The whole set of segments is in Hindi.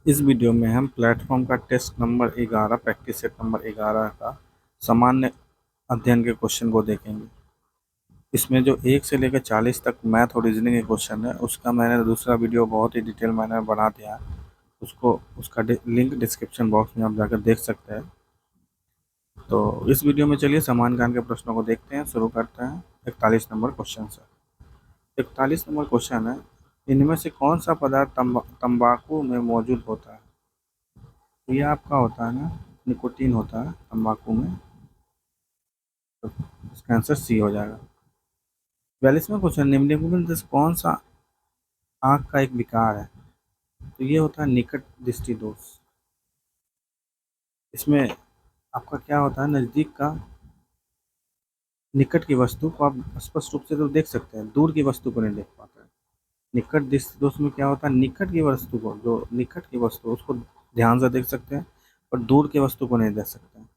इस वीडियो में हम प्लेटफॉर्म का test number 11 practice set number 11 का सामान्य अध्ययन के क्वेश्चन को देखेंगे। इसमें जो 1 से लेकर 40 तक मैथ और रीजनिंग के क्वेश्चन है, उसका मैंने दूसरा वीडियो बहुत ही डिटेल मैंने बना दिया है। उसका लिंक डिस्क्रिप्शन बॉक्स में आप जाकर देख सकते हैं। तो इस वीडियो में चलिए सामान्य ज्ञान के प्रश्नों को देखते हैं। शुरू करते हैं 41 नंबर क्वेश्चन से। 41 नंबर क्वेश्चन है, इनमें से कौन सा पदार्थ तंबाकू में मौजूद होता है? तो ये आपका होता है ना, निकोटीन होता है तंबाकू में। तो इसका आंसर सी हो जाएगा। 42वां क्वेश्चन, निम्नलिखित में से कौन सा आंख का एक विकार है? तो ये होता है निकट दृष्टि दोष। इसमें आपका क्या होता है, नज़दीक का निकट की वस्तु को आप स्पष्ट रूप से तो देख सकते हैं, दूर की वस्तु को नहीं देख पाते हैं। निकट दृष्टि दोष में क्या होता है, निकट की वस्तु को, जो निकट की वस्तु उसको ध्यान से देख सकते हैं और दूर की वस्तु को नहीं देख सकते हैं।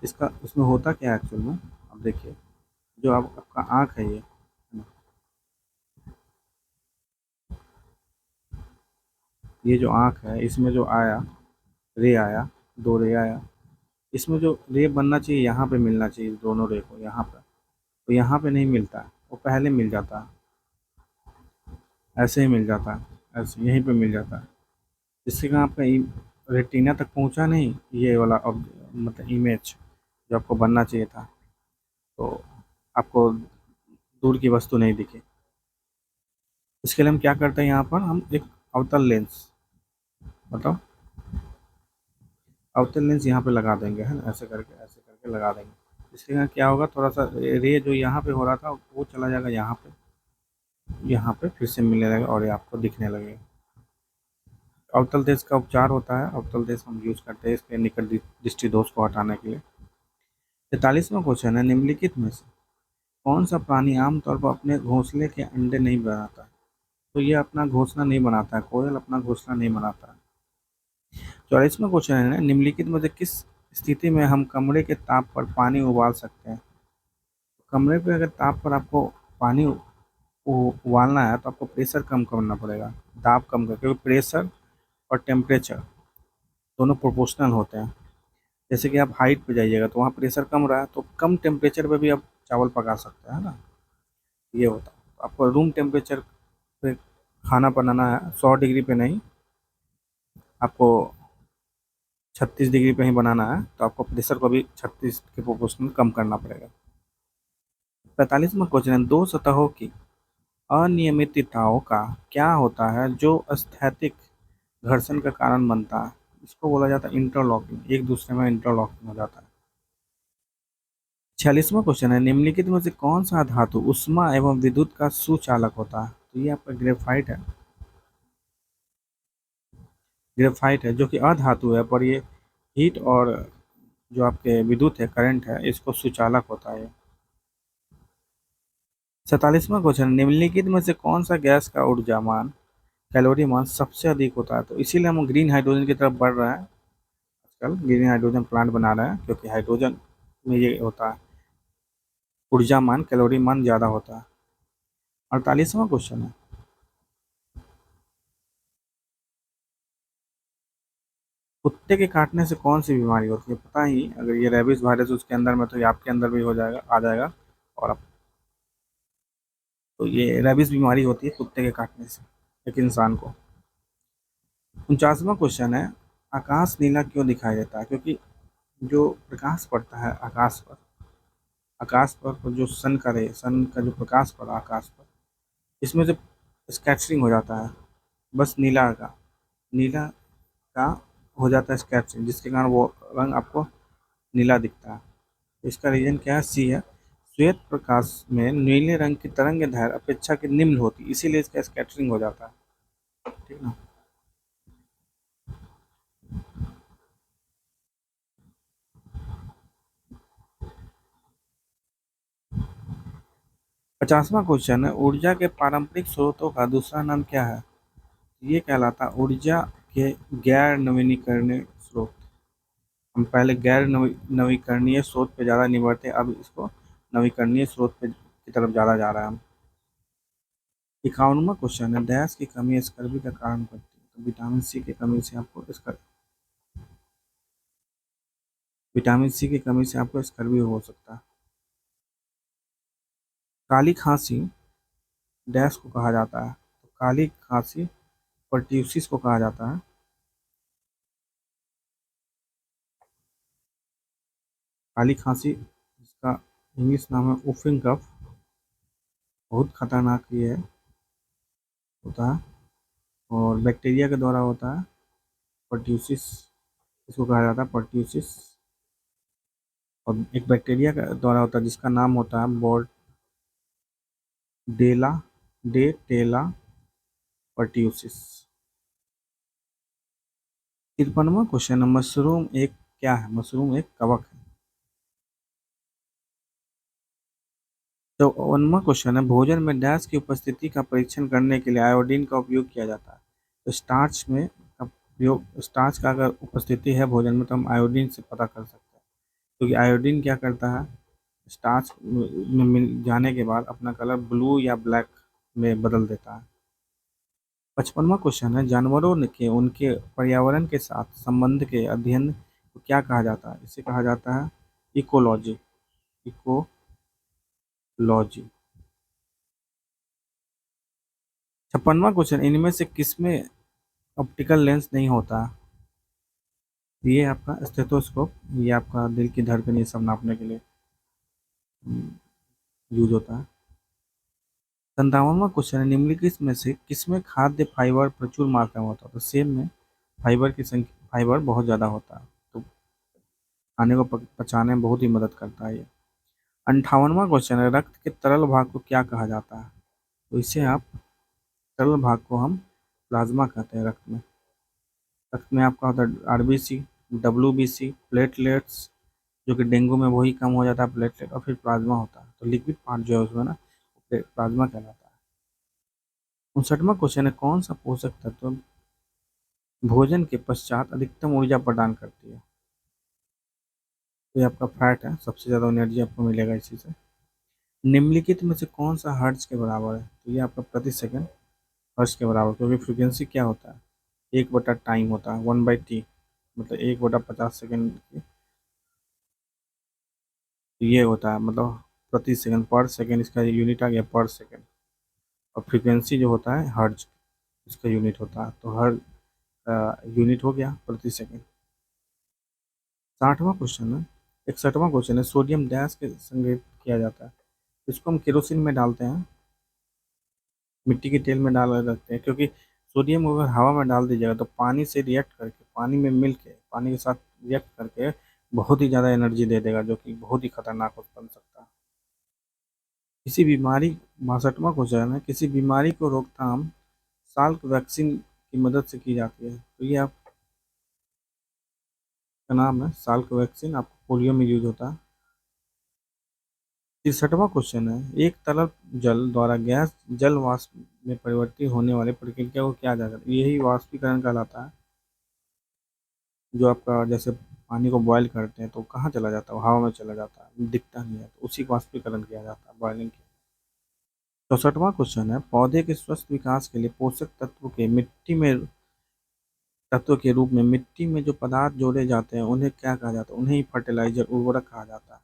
इसका इसमें होता क्या है एक्चुअल में, आप देखिए, जो आपका आँख है ये जो आँख है, इसमें जो आया रे आया, दो रे आया, इसमें जो रे बनना चाहिए यहाँ पे मिलना चाहिए, दोनों रे को यहाँ पे, तो यहाँ पे नहीं मिलता है, वो पहले मिल जाता है, ऐसे ही मिल जाता है, ऐसे यहीं पे मिल जाता है। जिससे कि आपका रेटिना तक पहुँचा नहीं, ये वाला मतलब इमेज जो आपको बनना चाहिए था, तो आपको दूर की वस्तु नहीं दिखे। इसके लिए हम क्या करते हैं, यहाँ पर हम एक अवतल लेंस, मतलब अवतल लेंस यहाँ पे लगा देंगे, है ना, ऐसे करके लगा देंगे। इसके कारण क्या होगा, थोड़ा सा रे जो यहाँ पे हो रहा था वो चला जाएगा यहाँ पे फिर से मिलने लगेगा और ये आपको दिखने लगेगा। अवतल देश का उपचार होता है, अवतल देश हम यूज करते हैं इसके निकट दृष्टि दोष को हटाने के लिए। 43वां क्वेश्चन है, निम्नलिखित में से कौन सा प्राणी आमतौर पर अपने घोंसले के अंडे नहीं बनाता है? तो ये अपना घोंसला नहीं बनाता है, कोयल अपना घोंसला नहीं बनाता है। 44वां क्वेश्चन है, निम्नलिखित में से किस स्थिति में हम कमरे के ताप पर पानी उबाल सकते हैं? कमरे पे अगर ताप पर आपको पानी उबालना है तो आपको प्रेशर कम करना पड़ेगा, दाब कम कर, क्योंकि प्रेशर और टेम्परेचर दोनों प्रोपोर्शनल होते हैं। जैसे कि आप हाइट पे जाइएगा तो वहाँ प्रेशर कम रहा है तो कम टेम्परेचर पे भी आप चावल पका सकते हैं, है ना, ये होता है। तो आपको रूम टेम्परेचर पे खाना बनाना है, 100 डिग्री पे नहीं, आपको 36 डिग्री पे ही बनाना है, तो आपको प्रेशर को भी 36 के प्रोपोर्शनल कम करना पड़ेगा। 45वां क्वेश्चन है, दो सतहों की अनियमितताओं का क्या होता है जो स्थैतिक घर्षण का कारण बनता है? इसको बोला जाता है इंटरलॉकिंग, एक दूसरे में इंटरलॉकिंग हो जाता है। 46वां क्वेश्चन है, निम्नलिखित में से कौन सा धातु ऊष्मा एवं विद्युत का सुचालक होता है? तो ये आपका ग्रेफाइट है। ग्रेफाइट है जो कि अधातु है, पर ये हीट और जो आपके विद्युत है, करंट है, इसको सुचालक होता है। 47वां क्वेश्चन, निम्नलिखित में से कौन सा गैस का ऊर्जा मान, कैलोरी मान सबसे अधिक होता है? तो इसीलिए हम ग्रीन हाइड्रोजन की तरफ बढ़ रहे हैं, आजकल ग्रीन हाइड्रोजन प्लांट बना रहे हैं, क्योंकि हाइड्रोजन में ये होता है, ऊर्जा मान कैलोरी मान ज़्यादा होता है। 48वां क्वेश्चन है, कुत्ते के काटने से कौन सी बीमारी होती है? पता ही, अगर ये रेबीज वायरस उसके अंदर में तो ये आपके अंदर भी हो जाएगा, आ जाएगा, और आप, तो ये रेबीज बीमारी होती है कुत्ते के काटने से एक इंसान को। 49वां क्वेश्चन है, आकाश नीला क्यों दिखाई देता है? क्योंकि जो प्रकाश पड़ता है आकाश पर जो सन का जो प्रकाश पड़ा आकाश पर, इसमें से स्कैटरिंग हो जाता है, बस नीला का हो जाता है स्कैटरिंग, जिसके कारण वो रंग आपको नीला दिखता है। इसका रीजन क्या है, सी है, श्वेत प्रकाश में नीले रंग की तरंग दैर्घ्य अपेक्षाकृत निम्न होती है, इसीलिए इसका स्कैटरिंग हो जाता है, ठीक ना। 50वां क्वेश्चन है, ऊर्जा के पारंपरिक स्रोतों का दूसरा नाम क्या है? ये कहलाता है ऊर्जा के गैर नवीनीकरणीय स्रोत। हम पहले गैर नवीकरणीय स्रोत पे ज़्यादा निर्भर थे, अब इसको नवीकरणीय स्रोत पे की तरफ ज़्यादा जा रहा है हम। 51वां क्वेश्चन है, गैस की कमी स्कर्वी का कारण बनती है। तो विटामिन सी की कमी से आपको विटामिन सी की कमी से आपको स्कर्वी हो सकता है। काली खांसी डैश को कहा जाता है, तो काली खांसी परट्यूसिस को कहा जाता है। काली खांसी, इसका इंग्लिश नाम है वुफिंग कफ, बहुत खतरनाक ये होता है और बैक्टीरिया के द्वारा होता है। परट्यूसिस इसको कहा जाता है, परट्यूसिस। और एक बैक्टीरिया के द्वारा होता है जिसका नाम होता है बोर्डेला डे टेला परट्यूसिस। 53वां क्वेश्चन है, मशरूम एक क्या है? मशरूम एक कवक है। 54वां क्वेश्चन है, भोजन में डैश की उपस्थिति का परीक्षण करने के लिए आयोडीन का उपयोग किया जाता है। तो स्टार्च का अगर उपस्थिति है भोजन में तो हम आयोडीन से पता कर सकते हैं, क्योंकि आयोडीन क्या करता है, स्टार्च में मिल जाने के बाद अपना कलर ब्लू या ब्लैक में बदल देता है। 55वां क्वेश्चन है, जानवरों के उनके पर्यावरण के साथ संबंध के अध्ययन को क्या कहा जाता है? इसे कहा जाता है इकोलॉजी। इकोलॉजी। 56वां क्वेश्चन, इनमें से किसमें ऑप्टिकल लेंस नहीं होता? ये आपका स्टेथोस्कोप, ये आपका दिल की धड़कन ये सब नापने के लिए यूज होता है। 57वां क्वेश्चन है, निम्नलिखित में से किसमें खाद्य फाइबर प्रचुर मात्रा में होता है? तो सेब में फाइबर बहुत ज़्यादा होता है, तो खाने को पचाने में बहुत ही मदद करता है ये। 58वां क्वेश्चन है, रक्त के तरल भाग को क्या कहा जाता है? तो इसे आप तरल भाग को हम प्लाज्मा कहते हैं। रक्त में आपका होता है आरबीसी, डब्ल्यूबीसी, प्लेटलेट्स, जो कि डेंगू में वही कम हो जाता है प्लेटलेट, और फिर प्लाज्मा होता है। तो लिक्विड पार्ट जो है उसमें ना प्लाज्मा कहलाता है। 59वां क्वेश्चन है, कौन सा पोषक तत्व भोजन के पश्चात अधिकतम ऊर्जा प्रदान करती है? तो ये आपका फैट है, सबसे ज़्यादा एनर्जी आपको मिलेगा इसी से। निम्नलिखित में से कौन सा हर्ट्ज के बराबर है? तो ये आपका प्रति सेकंड हर्ट्ज के बराबर, क्योंकि फ्रीक्वेंसी क्या होता है, 1/टाइम होता है, 1/t, मतलब 1/50 सेकंड ये होता है, मतलब प्रति सेकंड, पर सेकंड इसका यूनिट आ गया पर सेकंड। और फ्रीक्वेंसी जो होता है हर्ट्ज, इसका यूनिट होता है, तो हर यूनिट हो गया प्रति सेकंड। 60वां क्वेश्चन है, 61वां क्वेश्चन है, सोडियम डैश के संग्रहित किया जाता है? इसको हम केरोसिन में डालते हैं, मिट्टी के तेल में डाल रखते हैं, क्योंकि सोडियम को अगर हवा में डाल दीजिएगा तो पानी से रिएक्ट करके, पानी में मिल के, पानी के साथ रिएक्ट करके बहुत ही ज़्यादा एनर्जी दे देगा, जो कि बहुत ही खतरनाक बन सकता है। किसी बीमारी 62वां क्वेश्चन है, किसी बीमारी को रोकथाम साल्क वैक्सीन की मदद से की जाती है? तो ये आपका नाम है साल्क वैक्सीन, आपको पोलियो में यूज होता है। 63वां क्वेश्चन है, एक तरल जल द्वारा गैस जल वाष्प में परिवर्तित होने वाली प्रक्रिया को क्या जाता है? यही वाष्पीकरण कहलाता है। जो आपका जैसे पानी को बॉयल करते हैं तो कहाँ चला जाता है, वो हवा में चला जाता है, दिखता नहीं है, तो उसी को वाष्पीकरण किया जाता है, बॉयलिंग किया। 64वां क्वेश्चन है, पौधे के स्वस्थ विकास के लिए पोषक तत्व के रूप में मिट्टी में जो पदार्थ जोड़े जाते हैं उन्हें क्या कहा जाता है? उन्हें ही फर्टिलाइजर, उर्वरक कहा जाता है।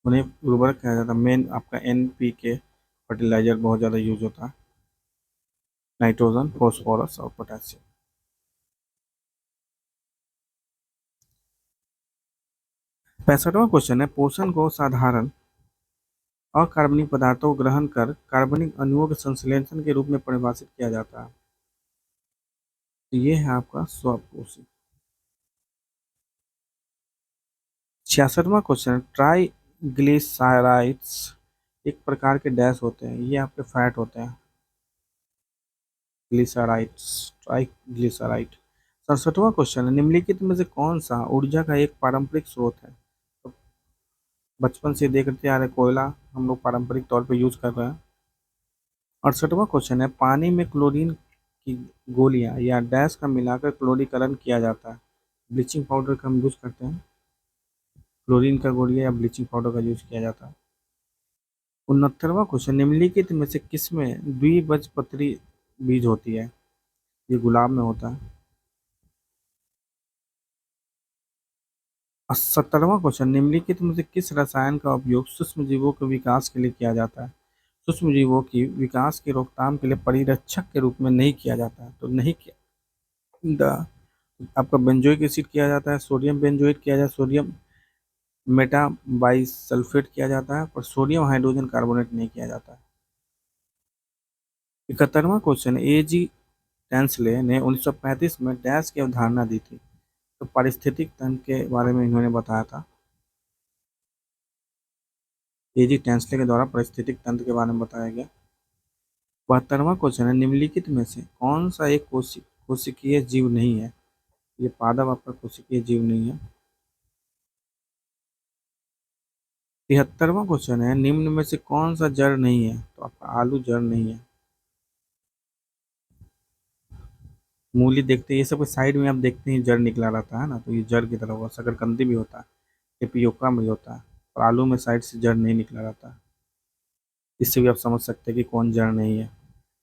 उन्हें उर्वरक कहा जाता है। मेन आपका NPK फर्टिलाइजर बहुत ज़्यादा यूज होता है, नाइट्रोजन, फॉस्फोरस और पोटेशियम। 65वां क्वेश्चन है, पोषण को साधारण अकार्बनिक पदार्थों को ग्रहण कर कार्बनिक अणुओं के संश्लेषण के रूप में परिभाषित किया जाता है। तो ये है आपका स्वपोषी। 66वां क्वेश्चन, ट्राइग्लिसराइड्स एक प्रकार के डैश होते हैं? ये आपके फैट होते हैं, ग्लिसराइड्स, ट्राइग्लिसराइड। 67वां क्वेश्चन है, निम्नलिखित में से कौन सा ऊर्जा का एक पारंपरिक स्रोत है? तो बचपन से देखते आ रहे कोयला हम लोग पारंपरिक तौर पे यूज कर रहे हैं। 68वां क्वेश्चन है, पानी में क्लोरीन की गोलियां या डैश का मिलाकर क्लोरीकरण किया जाता है? ब्लीचिंग पाउडर का हम यूज़ करते हैं, क्लोरीन का गोलियां या ब्लीचिंग पाउडर का यूज किया जाता है। 69वां क्वेश्चन, निम्नलिखित में से किसमें द्विबीजपत्री बीज होती है? ये गुलाब में होता है। 70वां क्वेश्चन, निम्नलिखित में से किस रसायन का उपयोग सूक्ष्म जीवों के विकास के लिए किया जाता है? सूक्ष्म जीवों की विकास की रोकथाम के लिए परिरक्षक के रूप में नहीं किया जाता है, तो नहीं किया आपका बेंजोइक एसिड किया जाता है, सोडियम बेंजोएट किया जाता है, सोडियम मेटाबाइसल्फेट किया जाता है, और सोडियम हाइड्रोजन कार्बोनेट नहीं किया जाता है। 71वां क्वेश्चन, ए जी टेंसले ने 1935 में डैश की अवधारणा दी थी, तो पारिस्थितिक तंत्र के बारे में इन्होंने बताया था। ए जी टेंसले के द्वारा पारिस्थितिक तंत्र के बारे में बताया गया। 72वां क्वेश्चन है, निम्नलिखित में से कौन सा एक कोशिकीय जीव नहीं है? ये पादप आपका कोशिकीय जीव नहीं है। 73वां क्वेश्चन है, निम्न में से कौन सा जड़ नहीं है? तो आपका आलू जड़ नहीं है। मूली देखते हैं, ये सब के साइड में आप देखते हैं जड़ निकला रहता है ना, तो ये जड़ की तरह होगा। शकरकंदी भी होता है, टेपियोका भी होता है, और आलू में साइड से जड़ नहीं निकला रहता है। इससे भी आप समझ सकते हैं कि कौन जड़ नहीं है।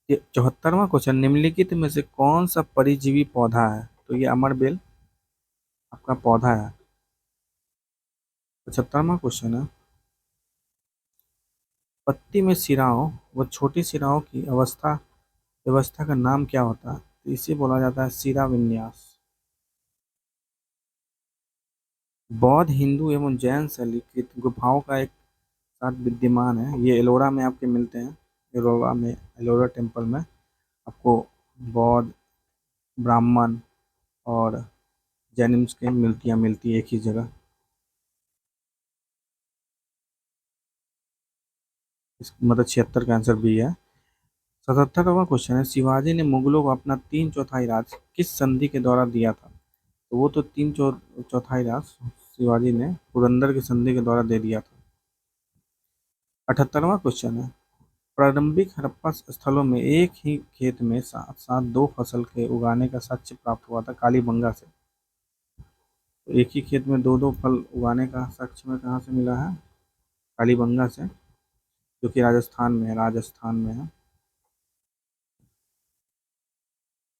ये 74वां क्वेश्चन, निम्नलिखित में से कौन सा परिजीवी पौधा है? तो ये अमर बेल आपका पौधा है। 75वां क्वेश्चन है, पत्ती में सिराओं व छोटी सिराओं की व्यवस्था का नाम क्या होता है? तो इसे बोला जाता है सिरा विन्यास। बौद्ध, हिंदू एवं जैन शैलीकृत गुफाओं का एक साथ विद्यमान है। ये एलोरा में आपके मिलते हैं। एलोरा टेम्पल में आपको बौद्ध, ब्राह्मण और जैनिम्स की मूर्तियाँ मिलती है एक ही जगह। मतलब 76 का आंसर बी है। 77वां क्वेश्चन है, शिवाजी ने मुगलों को अपना 3/4 राज किस संधि के द्वारा दिया था? तो वो तो 3/4 राज शिवाजी ने पुरंदर की संधि के द्वारा दे दिया था। 78वां क्वेश्चन है, प्रारंभिक हड़प्पा स्थलों में एक ही खेत में साथ साथ दो फसल के उगाने का साक्ष्य प्राप्त हुआ था कालीबंगा से। तो एक ही खेत में दो दो फल उगाने का साक्ष्य में कहाँ से मिला है? कालीबंगा से, जो कि राजस्थान में है।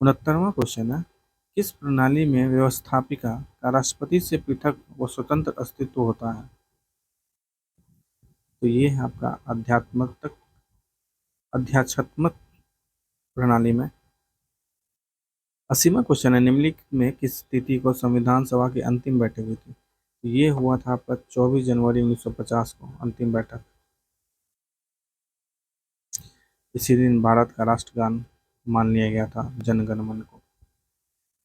69वां क्वेश्चन है, किस प्रणाली में व्यवस्थापिका का राष्ट्रपति से पृथक व स्वतंत्र अस्तित्व होता है? तो ये है आपका अध्यात्मक प्रणाली में। 80वां क्वेश्चन है, निम्नलिखित में किस तिथि को संविधान सभा की अंतिम बैठक हुई थी? तो ये हुआ था आपका 24 जनवरी 1950 को अंतिम बैठक। इसी दिन भारत का राष्ट्रगान मान लिया गया था, जन गण मन को।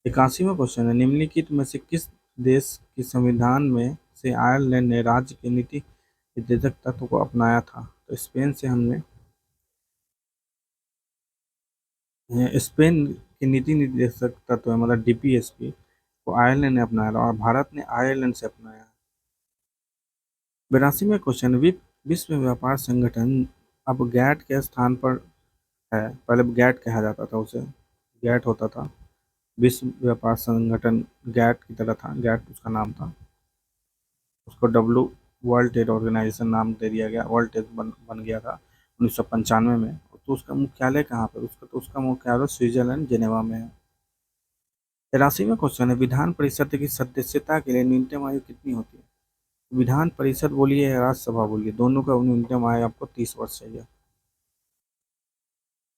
81वां क्वेश्चन है, निम्नलिखित में से किस देश के संविधान में से आयरलैंड ने राज्य के नीति निर्देशक तत्व को अपनाया था? तो स्पेन के नीति निर्देशक तत्व है, मतलब डीपीएसपी को आयरलैंड ने अपनाया था, और भारत ने आयरलैंड से अपनाया। 82वां क्वेश्चन, विश्व व्यापार संगठन अब गैट के स्थान पर है। पहले गैट कहा जाता था उसे, गैट होता था। विश्व व्यापार संगठन गैट की तरह था, गैट उसका नाम था। उसको वर्ल्ड ट्रेड ऑर्गेनाइजेशन नाम दे दिया गया, वर्ल्ड ट्रेड बन गया था 1995 में। तो उसका मुख्यालय कहाँ पर? उसका मुख्यालय स्विट्जरलैंड जेनेवा में है। 83वां क्वेश्चन है, विधान परिषद की सदस्यता के लिए न्यूनतम आयु कितनी होती है? विधान परिषद बोलिए या राज्यसभा बोलिए, दोनों का न्यूनतम आयु आपको 30 वर्ष चाहिए।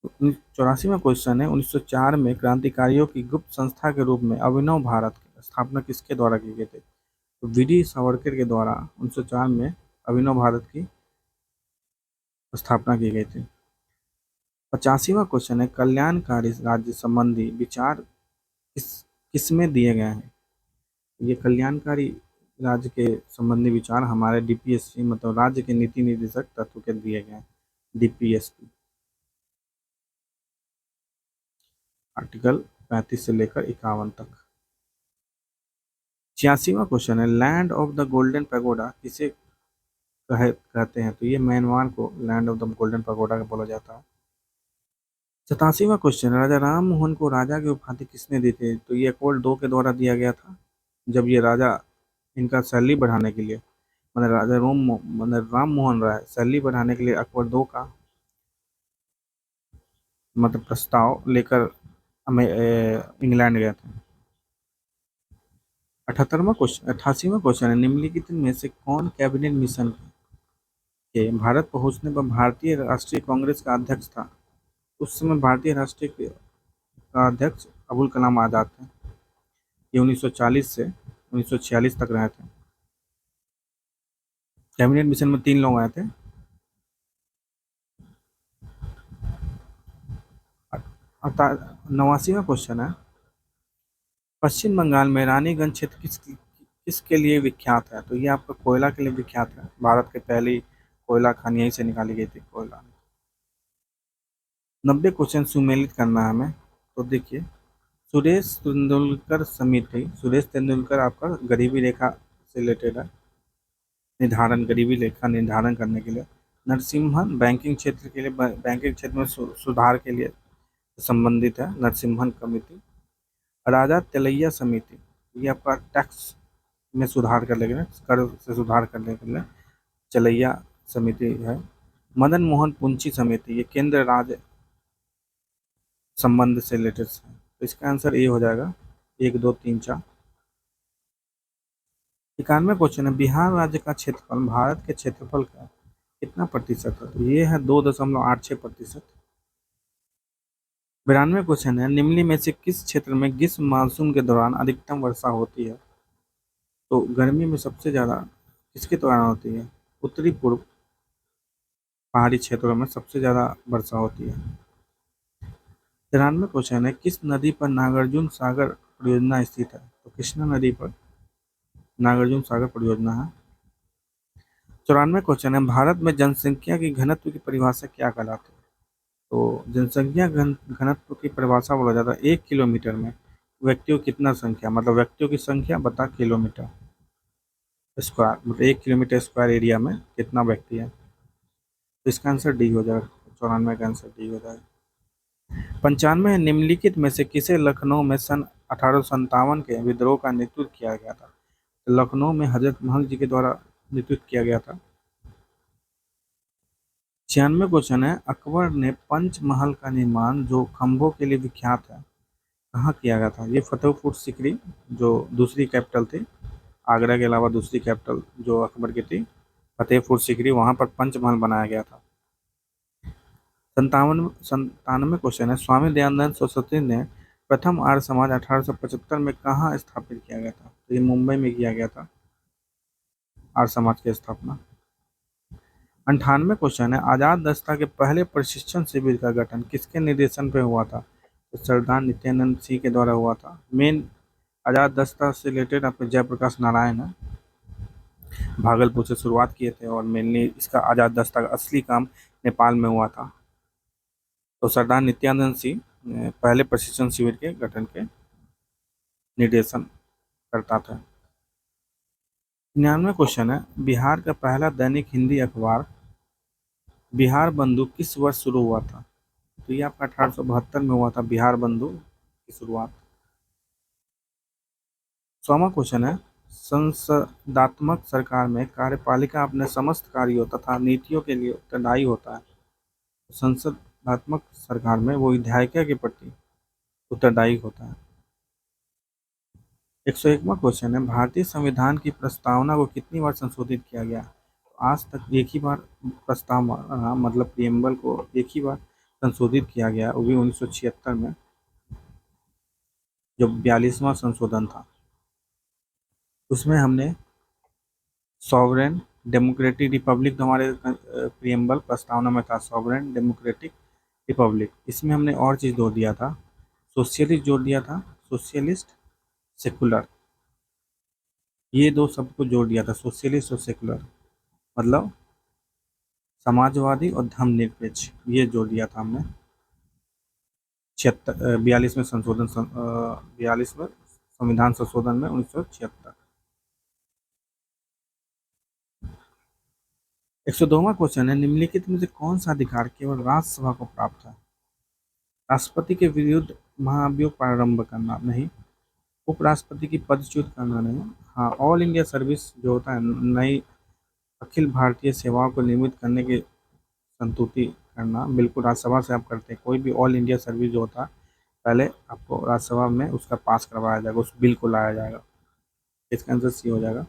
84वां क्वेश्चन है, 1904 में क्रांतिकारियों की गुप्त संस्था के रूप में अभिनव भारत की स्थापना किसके द्वारा की गई थी? तो वी.डी. सावरकर के द्वारा 1904 में अभिनव भारत की स्थापना की गई थी। 85वां क्वेश्चन है, कल्याणकारी राज्य संबंधी विचार किस किसमें दिए गए हैं? ये कल्याणकारी राज्य के संबंधी विचार हमारे डीपीएसपी, मतलब राज्य के नीति निर्देशक तत्व के दिए गए हैं, डीपीएसपी। आर्टिकल 35 से लेकर 51 तक। 86वां क्वेश्चन है, land of the golden pagoda किसे कहते हैं? तो ये म्यांमार को land of the golden pagoda बोला जाता है। 87वां क्वेश्चन है, राजा राम मोहन को राजा की उपाधि किसने दी थी? तो ये अकबर II के द्वारा दिया गया था। जब ये राजा इनका सैलरी बढ़ाने के लिए, मतलब राजा राम मोहन राय सैलरी बढ़ाने के लिए अकबर दो का मतलब प्रस्ताव लेकर हमें इंग्लैंड गए थे। 88वां क्वेश्चन है, निम्नलिखित में से कौन कैबिनेट मिशन के भारत पहुंचने पर भारतीय राष्ट्रीय कांग्रेस का अध्यक्ष था? उस समय भारतीय राष्ट्रीय का अध्यक्ष अबुल कलाम आजाद थे। ये 1940 से 1946 तक रहे थे। कैबिनेट मिशन में 3 लोग आए थे। 89वां क्वेश्चन है, पश्चिम बंगाल में रानीगंज क्षेत्र किसके लिए विख्यात है? तो ये आपका कोयला के लिए विख्यात है। भारत की पहली कोयला खान यहीं से निकाली गई थी, कोयला। 90 क्वेश्चन सुमेलित करना है हमें। तो देखिए, सुरेश तेंदुलकर आपका गरीबी रेखा से रिलेटेड है, गरीबी रेखा निर्धारण करने के लिए। नरसिम्हन बैंकिंग क्षेत्र के लिए, बैंकिंग क्षेत्र में सुधार के लिए संबंधित है, नरसिम्हन कमेटी। राजा तिलैया समिति, ये आपका टैक्स में सुधार करने के लिए, कर से सुधार करने के लिए चलैया समिति है। मदन मोहन पुंची समिति, ये केंद्र राज्य संबंध से रिलेटेड है। तो इसका आंसर ए हो जाएगा, 1, 2, 3, 4। 91 क्वेश्चन है, बिहार राज्य का क्षेत्रफल भारत के क्षेत्रफल का कितना प्रतिशत है? तो ये है 2.86%। 92 क्वेश्चन है, निम्न में से किस क्षेत्र में ग्रीष्म मानसून के दौरान अधिकतम वर्षा होती है? तो गर्मी में सबसे ज़्यादा किसके दौरान होती है? उत्तरी पूर्व पहाड़ी क्षेत्रों में सबसे ज़्यादा वर्षा होती है। 93 क्वेश्चन है, किस नदी पर नागार्जुन सागर परियोजना स्थित है? तो कृष्णा नदी पर नागार्जुन सागर परियोजना है। 94 क्वेश्चन है, भारत में जनसंख्या की घनत्व की परिभाषा क्या कहलाती है? तो जनसंख्या घनत्व की परिभाषा बोला जाता है 1 किलोमीटर में व्यक्तियों की कितना संख्या, मतलब व्यक्तियों की संख्या बता किलोमीटर स्क्वायर, मतलब 1 किलोमीटर स्क्वायर एरिया में कितना व्यक्ति है। तो इसका आंसर डी हो जाएगा, 94 का आंसर डी हो जाएगा। 95 निम्नलिखित में से किसे लखनऊ में सन 1857 के विद्रोह का नेतृत्व किया गया था? तो लखनऊ में हजरत महल जी के द्वारा नेतृत्व किया गया था। 96 क्वेश्चन है, अकबर ने पंचमहल का निर्माण जो खंभों के लिए विख्यात है कहाँ किया गया था? ये फतेहपुर सीकरी, जो दूसरी कैपिटल थी, आगरा के अलावा दूसरी कैपिटल जो अकबर की थी फतेहपुर सीकरी, वहाँ पर पंचमहल बनाया गया था। 97 क्वेश्चन है, स्वामी दयानंद सरस्वती ने प्रथम आर्य समाज 1875 में कहाँ स्थापित किया गया था? तो ये मुंबई में किया गया था आर्य समाज की स्थापना। 98 क्वेश्चन है, आजाद दस्ता के पहले प्रशिक्षण शिविर का गठन किसके निर्देशन पे हुआ था? तो सरदार नित्यानंद सिंह के द्वारा हुआ था। मेन आजाद दस्ता से रिलेटेड आपके जयप्रकाश नारायण है, भागलपुर से शुरुआत किए थे, और मेनली इसका आजाद दस्ता का असली काम नेपाल में हुआ था। तो सरदार नित्यानंद सिंह पहले प्रशिक्षण शिविर के गठन के निर्देशन करता था। 99 क्वेश्चन है, बिहार का पहला दैनिक हिंदी अखबार बिहार बंधु किस वर्ष शुरू हुआ था? तो ये आपका 1872 में हुआ था, बिहार बंधु की शुरुआत। 100वां क्वेश्चन है, संसदात्मक सरकार में कार्यपालिका अपने समस्त कार्यों तथा नीतियों के लिए उत्तरदायी होता है। संसदात्मक सरकार में वो विधायिका के प्रति उत्तरदायी होता है। 101वां क्वेश्चन है, भारतीय संविधान की प्रस्तावना को कितनी बार संशोधित किया गया? तो आज तक एक ही बार प्रस्तावना, मतलब प्रियम्बल को एक ही बार संशोधित किया गया, वो भी 1976 में, जो 42वां संशोधन था। उसमें हमने सॉवरेन डेमोक्रेटिक रिपब्लिक, तो हमारे प्रियम्बल प्रस्तावना में था सॉवरेन डेमोक्रेटिक रिपब्लिक। इसमें हमने और चीज़ जोड़ दिया था, सोशलिस्ट जोड़ दिया था, सोशलिस्ट सेकुलर, ये दो शब्द को जोड़ दिया था, सोशलिस्ट और सेकुलर, मतलब समाजवादी और धर्मनिरपेक्ष, ये जोड़ दिया था हमने 42वें संशोधन 42वें संविधान संशोधन में 1976। 102वां क्वेश्चन है, निम्नलिखित में से कौन सा अधिकार केवल राज्यसभा को प्राप्त है? राष्ट्रपति के विरुद्ध महाभियोग प्रारंभ करना नहीं, उपराष्ट्रपति की पदच्युत करना नहीं। हाँ, ऑल इंडिया सर्विस जो होता है, नई अखिल भारतीय सेवाओं को नियमित करने की संतुति करना, बिल्कुल राज्यसभा से आप करते हैं। कोई भी ऑल इंडिया सर्विस जो होता है, पहले आपको राज्यसभा में उसका पास करवाया जाएगा, उस बिल को लाया जाएगा। इसका आंसर सी हो जाएगा।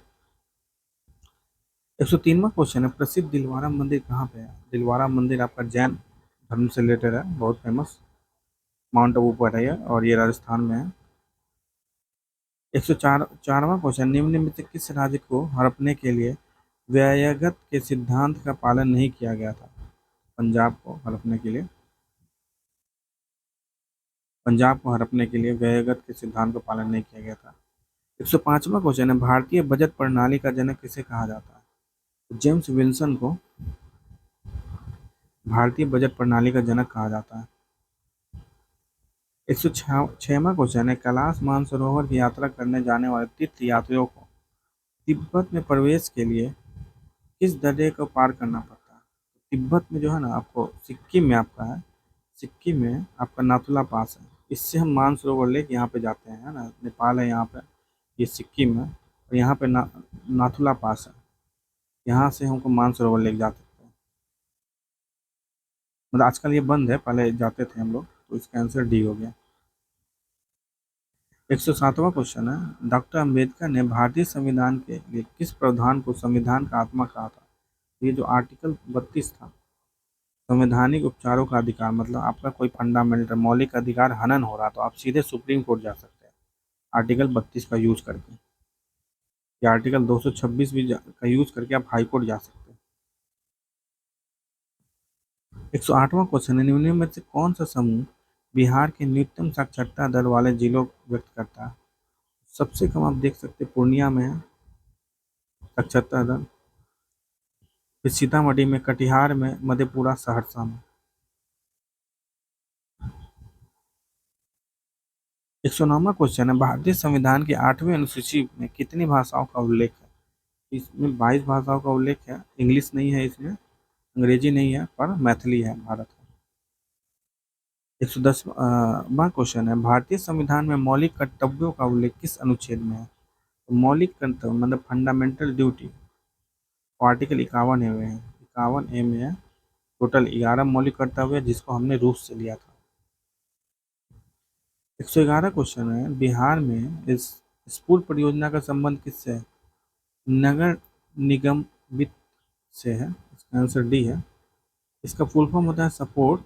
103वां क्वेश्चन है, प्रसिद्ध दिलवारा मंदिर कहाँ पे है? दिलवारा मंदिर आपका जैन धर्म से रिलेटेड है, बहुत फेमस, माउंट आबू पर है ये, और ये राजस्थान में है। 104वां क्वेश्चन, निम्न में से किस राज्य को हड़पने के लिए व्ययगत के सिद्धांत का पालन नहीं किया गया था? पंजाब को हड़पने के लिए, पंजाब को हड़पने के लिए व्ययगत के सिद्धांत का पालन नहीं किया गया था। 105वां क्वेश्चन है, भारतीय बजट प्रणाली का जनक किसे कहा जाता है? तो जेम्स विल्सन को भारतीय बजट प्रणाली का जनक कहा जाता है। 106वां क्वेश्चन है, कैलाश मानसरोवर की यात्रा करने जाने वाले तीर्थ यात्रियों को तिब्बत में प्रवेश के लिए किस दर्रे को पार करना पड़ता है? तिब्बत में जो है ना, आपको सिक्किम में आपका है, सिक्किम में आपका नाथुला पास है, इससे हम मानसरोवर लेक यहाँ पे जाते हैं, है ना, नेपाल है यहाँ पे, ये सिक्किम है, और यहाँ पे नाथुला पास है, यहाँ से हमको मानसरोवर लेक जा सकते हैं। मतलब आजकल ये बंद है, पहले जाते थे हम लोग, तो इसका आंसर डी हो गया। 107वां क्वेश्चन है, डॉक्टर अंबेडकर ने भारतीय संविधान के लिए किस प्रावधान को संविधान का आत्मा कहा था? ये जो आर्टिकल 32 था, संवैधानिक उपचारों का अधिकार, मतलब आपका कोई फंडामेंटल मौलिक अधिकार हनन हो रहा तो आप सीधे सुप्रीम कोर्ट जा सकते हैं आर्टिकल 32 का यूज करके, या आर्टिकल 226 भी का यूज करके आप हाई कोर्ट जा सकते हैं। 108वां क्वेश्चन है, निम्न में से कौन सा समूह बिहार के न्यूनतम साक्षरता दर वाले जिलों को व्यक्त करता है? सबसे कम आप देख सकते हैं पूर्णिया में है साक्षरता दर, फिर सीतामढ़ी में, कटिहार में, मधेपुरा, सहरसा में। 109वां क्वेश्चन है, भारतीय संविधान की 8वीं अनुसूची में कितनी भाषाओं का उल्लेख है? इसमें 22 भाषाओं का उल्लेख है, इंग्लिश नहीं है इसमें, अंग्रेजी नहीं है, पर मैथिली है भारत में। 110वां क्वेश्चन है, भारतीय संविधान में मौलिक कर्तव्यों का उल्लेख किस अनुच्छेद में है? तो मौलिक कर्तव्य मतलब फंडामेंटल ड्यूटी, आर्टिकल 51 ए में है, 51 ए में है। टोटल 11 मौलिक कर्तव्य है, जिसको हमने रूस से लिया था। 111 क्वेश्चन है, बिहार में इस स्कूल परियोजना का संबंध किससे है? नगर निगम वित्त से है, इसका आंसर डी है। इसका फुल फॉर्म होता है support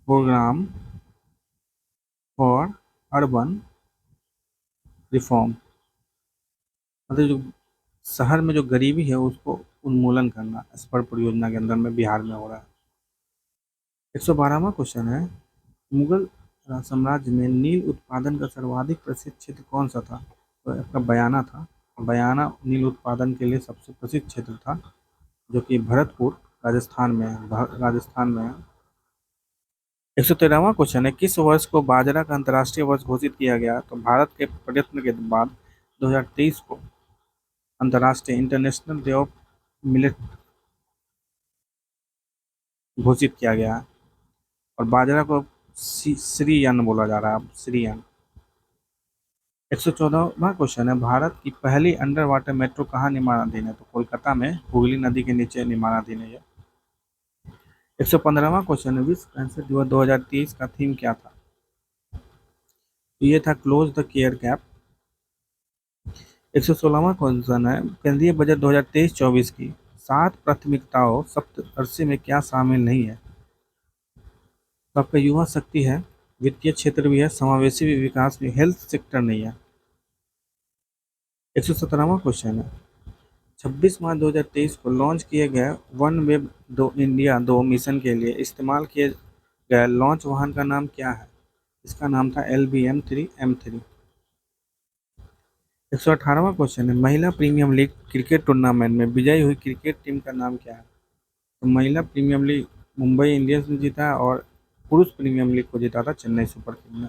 program for urban reform, मतलब जो शहर में जो गरीबी है उसको उन्मूलन करना, स्पर परियोजना के अंदर में बिहार में हो रहा है। 112वां क्वेश्चन है, मुगल साम्राज्य में नील उत्पादन का सर्वाधिक प्रसिद्ध क्षेत्र कौन सा था? तो आपका बयाना था, बयाना नील उत्पादन के लिए सबसे प्रसिद्ध क्षेत्र था, जो कि भरतपुर राजस्थान में है, राजस्थान में है। 113वां क्वेश्चन है, किस वर्ष को बाजरा का अंतर्राष्ट्रीय वर्ष घोषित किया गया? तो भारत के प्रयत्न के बाद 2023 को अंतर्राष्ट्रीय इंटरनेशनल डे ऑफ मिलेट घोषित किया गया है, और बाजरा को श्री अन्न बोला जा रहा है, श्री अन्न। 114वां क्वेश्चन है, भारत की पहली अंडर वाटर मेट्रो कहाँ निर्माणाधीन है? तो कोलकाता में हुगली नदी के नीचे निर्माणाधीन है। 115वां क्वेश्चन है, विश्व कैंसर दिवस 2023 का थीम क्या था? ये था क्लोज द केयर गैप। 116वां क्वेश्चन है, केंद्रीय बजट 2023-24 की 7 प्राथमिकताओं सप्तऋषि में क्या शामिल नहीं है? तो आपका युवा शक्ति है, वित्तीय क्षेत्र भी है, समावेशी भी, विकास भी, हेल्थ सेक्टर नहीं है। 117वां क्वेश्चन है, 26 मार्च 2023 को लॉन्च किए गए वन वेब 2 इंडिया 2 मिशन के लिए इस्तेमाल किए गए लॉन्च वाहन का नाम क्या है? इसका नाम था LBM-3M3। 118वां क्वेश्चन है, महिला प्रीमियम लीग क्रिकेट टूर्नामेंट में विजयी हुई क्रिकेट टीम का नाम क्या है? तो महिला प्रीमियम लीग मुंबई इंडियंस ने जीता है, और पुरुष प्रीमियम लीग को जीता था चेन्नई सुपर किंग ने।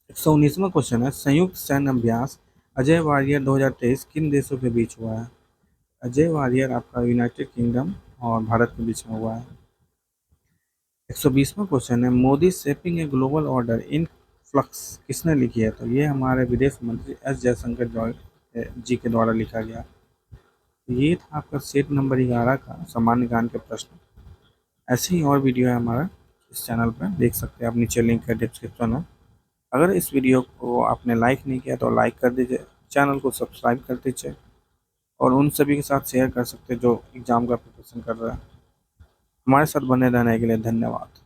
119वां क्वेश्चन है, संयुक्त सैन्य अभ्यास अजय वारियर 2023 किन देशों के बीच हुआ है? अजय वारियर आपका यूनाइटेड किंगडम और भारत के बीच में हुआ है। 120वां क्वेश्चन है, Modi shaping a global order in flux किसने लिखी है? तो ये हमारे विदेश मंत्री एस जयशंकर जी के द्वारा लिखा गया। ये था आपका सेट नंबर 11 का सामान्य ज्ञान के प्रश्न। ऐसे ही और वीडियो है हमारा इस चैनल पर, देख सकते हैं आप, नीचे लिंक है डिस्क्रिप्शन में। अगर इस वीडियो को आपने लाइक नहीं किया तो लाइक कर दीजिए, चैनल को सब्सक्राइब कर दीजिए और उन सभी के साथ शेयर कर सकते हैं जो एग्ज़ाम का प्रिपरेशन कर रहे हैं। हमारे साथ बने रहने के लिए धन्यवाद।